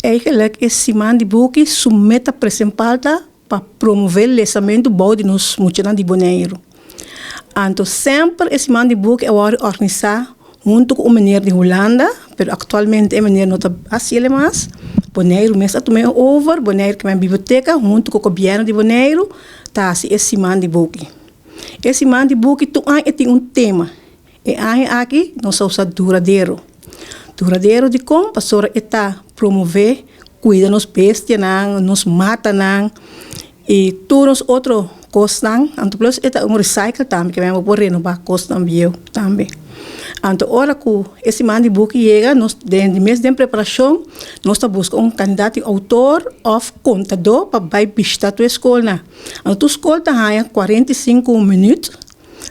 eigenlijk is Simão de Buki submeta principalta para promover o lançamento bom de nós muitos de Bonaire. Então, sempre esse Simão de Buki é organizado junto com o Meneer de Holanda, mas atualmente o Meneer não está assim mais. Bonaire mesmo também over, Bonaire que é uma biblioteca, junto com o governo de Bonaire, está assim esse Simão de Buki. Esse Simão de Buki tem tema, e aqui nós usamos duradouro. Duradouro de como a senhora está promover, cuida nos bestas, nos mata, e todos os outros costas, então plus é recycle também, que vamos por renovar costas também. Então, ora que esse Simão de Buki chega, dentro do mês de preparação, nós estamos buscando candidato autor ou contador para visitar a tua escola. Então, a tua escola tem 45 minutos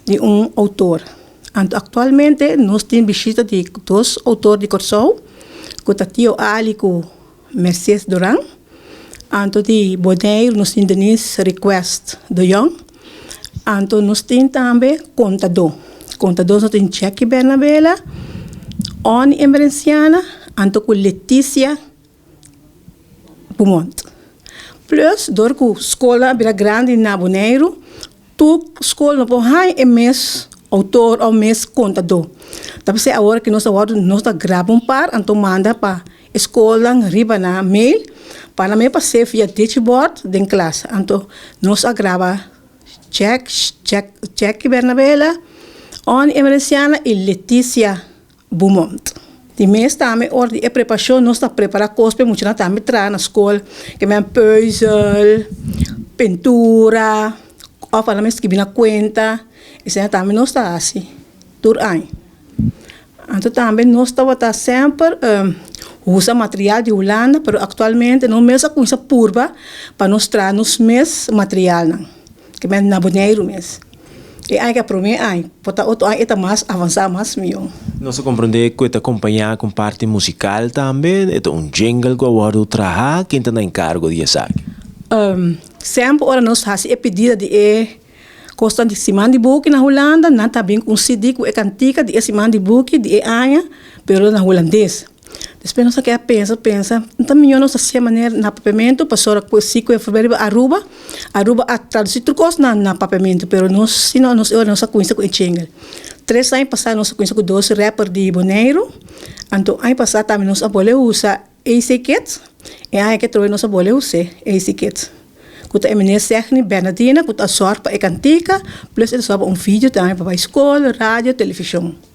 de autor. Então, atualmente, nós temos visita de dois autores de Corsol, que é o Tio Ali e o Mercedes Duran. Então, de Bonaire, nós temos Denise Request de Young. Então, nós temos também contador. Contador nós temos Jackie Bernabela, Oni Emerenciana, então com Letícia Beaumont. Plus, door que a escola é grande na Bonaire, tu escola não pode é mês autor ou mês contador. Então, se agora que nós gravamos então manda para a escola, riba na mail, para mim passar via dashboard da classe. Então, nós grava Jackie Bernabela, Oni Emerenciana e Letícia Beaumont. De mês também, hora de preparação, nós estamos preparando coisas para muitos também entrar na escola, que é puzzle, pintura, ou para nós que na conta, isso também nós estamos assim, todo ano. Então também nós estamos sempre usa material de Holanda, mas atualmente nós mesmo com essa purba para nós trazer nos mesmos material, que é na Bonaire mesmo. E aí que para mim, para outro ano está mais avançado, mais meu. Nós compreendemos que está acompanhado com parte musical também, é jingle que agora o trabalho, quem está em cargo de essa? Sempre ora nós fazemos a pedida de Costa de Simão de Buki na Holanda, não também com CD que é cantica de Simão de Buki de Anha, pero na holandês. Depois nós quer pensa, então melhor nós fazer maneira na papamento, passou com 5 de fevereiro Aruba a traduzir trocos na papamento, pero nós se nós conhece com o jingle. 3 anos passados nós conhece com 12 rappers de Bonaire, então ano passado também nós abole usa AC Kids, e aí que trouxe nós abole usa AC Kids. Kuta emene Sechni Bernardina, kuta sorpa e cantica, plus ele sobe vídeo também para a escola, rádio, televisão.